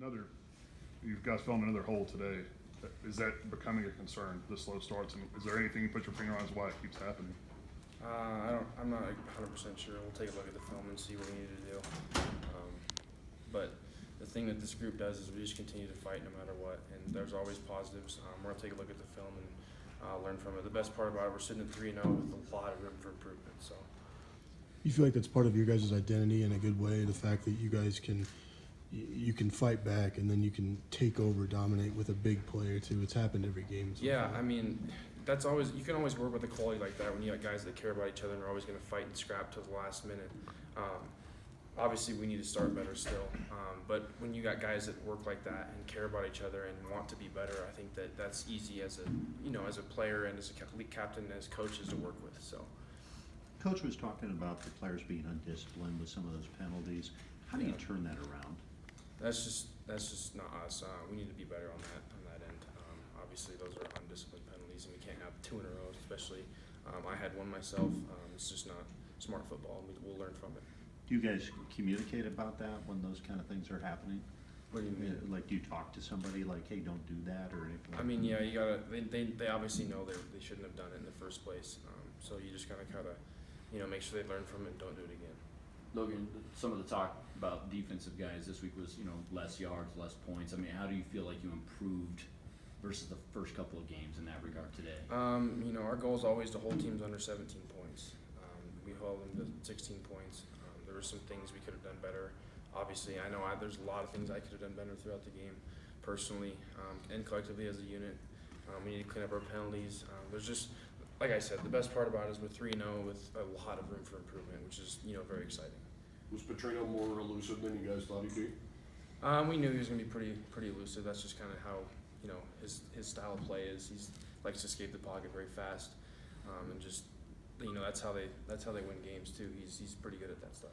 You guys filmed another hole today. Is that becoming a concern, the slow starts? And is there anything you put your finger on as why it keeps happening? I'm not 100% sure. We'll take a look at the film and see what we need to do. But the thing that this group does is we just continue to fight no matter what, and there's always positives. We're going to take a look at the film and learn from it. The best part about it, we're sitting at 3-0 with a lot of room for improvement. So. You feel like that's part of your guys' identity in a good way, the fact that you guys can fight back and then you can take over, dominate with a big player too. It's happened every game. So yeah, I mean, that's always, you can always work with a quality like that when you got guys that care about each other and are always going to fight and scrap to the last minute. Obviously, we need to start better still, but when you got guys that work like that and care about each other and want to be better, I think that that's easy as a player and as a captain and as coaches to work with. So. Coach was talking about the players being undisciplined with some of those penalties. How do you turn that around? That's just not us. We need to be better on that end. Obviously, those are undisciplined penalties, and we can't have 2 in a row. Especially, I had one myself. It's just not smart football, and we'll learn from it. Do you guys communicate about that when those kind of things are happening? What do you mean? Like, do you talk to somebody like, hey, don't do that, or anything? I mean, yeah, you gotta. They obviously know they shouldn't have done it in the first place. So you just gotta make sure they learn from it and don't do it again. Logan, some of the talk about defensive guys this week was, less yards, less points. I mean, how do you feel like you improved versus the first couple of games in that regard today? Our goal is always to hold teams under 17 points. We held them to 16 points. There were some things we could have done better. Obviously, I know there's a lot of things I could have done better throughout the game, personally and collectively as a unit. We need to clean up our penalties. There's just, like I said, the best part about it is we're 3-0 with a lot of room for improvement, which is very exciting. Was Petrino more elusive than you guys thought he'd be? We knew he was going to be pretty elusive. That's just kind of how his style of play is. He likes to escape the pocket very fast, and just that's how they win games too. He's pretty good at that stuff.